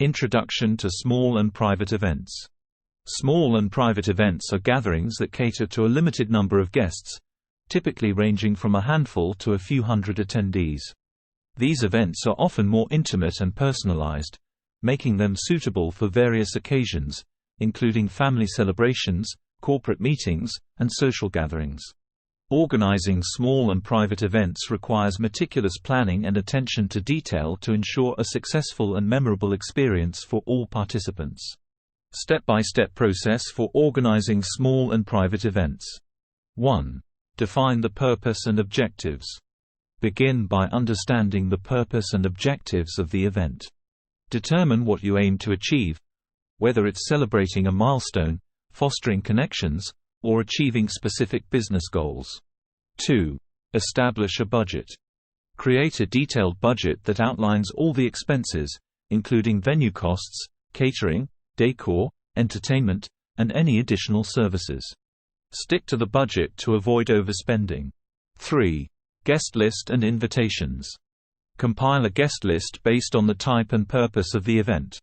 Introduction to small and private events. Small and private events are gatherings that cater to a limited number of guests, typically ranging from a handful to a few hundred attendees. These events are often more intimate and personalized, making them suitable for various occasions, including family celebrations, corporate meetings, and social gatherings. Organizing small and private events requires meticulous planning and attention to detail to ensure a successful and memorable experience for all participants. Step-by-step process for organizing small and private events. 1. Define the purpose and objectives. Begin by understanding the purpose and objectives of the event. Determine what you aim to achieve, whether it's celebrating a milestone, fostering connections, or achieving specific business goals. 2. Establish a budget. Create a detailed budget that outlines all the expenses, including venue costs, catering, decor, entertainment, and any additional services. Stick to the budget to avoid overspending. 3. Guest list and invitations. Compile a guest list based on the type and purpose of the event.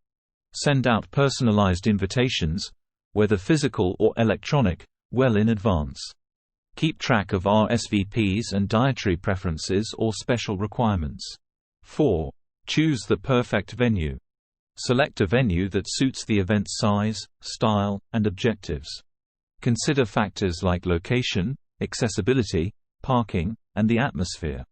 Send out personalized invitations, whether physical or electronic, well in advance. Keep track of RSVPs and dietary preferences or special requirements. 4. Choose the perfect venue. Select a venue that suits the event's size, style, and objectives. Consider factors like location, accessibility, parking, and the atmosphere.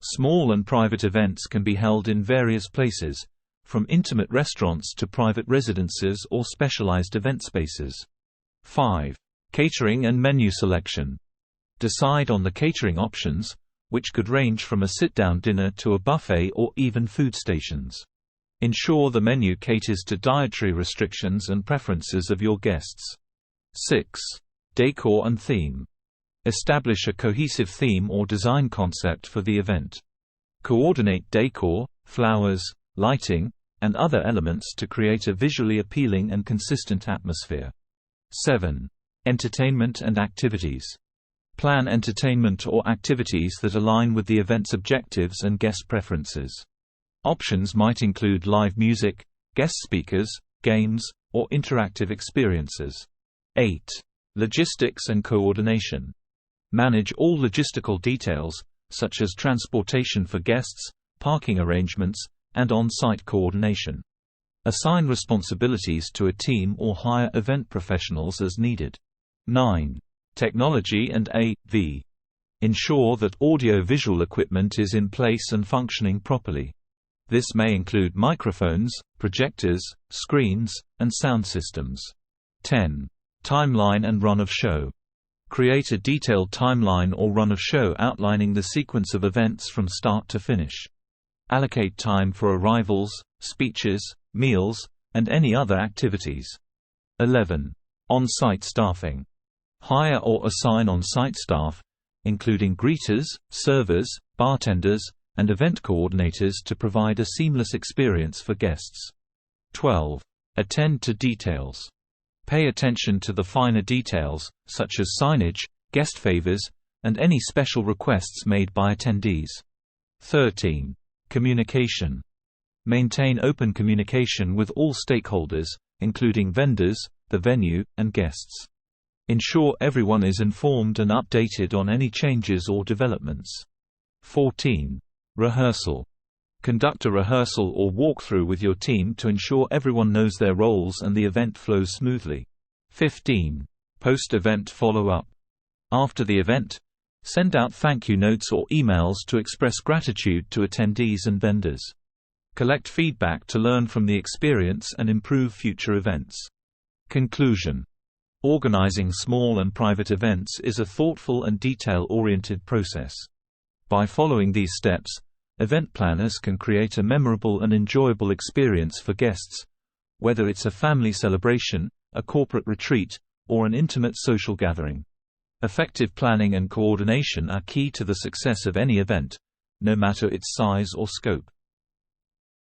Small and private events can be held in various places, from intimate restaurants to private residences or specialized event spaces. 5. Catering and menu selection. Decide on the catering options, which could range from a sit-down dinner to a buffet or even food stations. Ensure the menu caters to dietary restrictions and preferences of your guests. 6. Decor and theme. Establish a cohesive theme or design concept for the event. Coordinate decor, flowers, lighting, and other elements to create a visually appealing and consistent atmosphere. 7. Entertainment and activities. Plan entertainment or activities that align with the event's objectives and guest preferences. Options might include live music, guest speakers, games, or interactive experiences. 8. Logistics and coordination. Manage all logistical details, such as transportation for guests, parking arrangements, and on-site coordination. Assign responsibilities to a team or hire event professionals as needed. 9. Technology and AV. Ensure that audio-visual equipment is in place and functioning properly. This may include microphones, projectors, screens, and sound systems. 10. Timeline and run of show. Create a detailed timeline or run of show outlining the sequence of events from start to finish. Allocate time for arrivals, speeches, meals, and any other activities. 11. On-site staffing. Hire or assign on-site staff, including greeters, servers, bartenders, and event coordinators to provide a seamless experience for guests. 12. Attend to details. Pay attention to the finer details, such as signage, guest favors, and any special requests made by attendees. 13. Communication. Maintain open communication with all stakeholders, including vendors, the venue, and guests. Ensure everyone is informed and updated on any changes or developments. 14. Rehearsal. Conduct a rehearsal or walkthrough with your team to ensure everyone knows their roles and the event flows smoothly. 15. Post-event follow-up. After the event, send out thank you notes or emails to express gratitude to attendees and vendors. Collect feedback to learn from the experience and improve future events. Conclusion. Organizing small and private events is a thoughtful and detail-oriented process. By following these steps, event planners can create a memorable and enjoyable experience for guests, whether it's a family celebration, a corporate retreat, or an intimate social gathering. Effective planning and coordination are key to the success of any event, no matter its size or scope.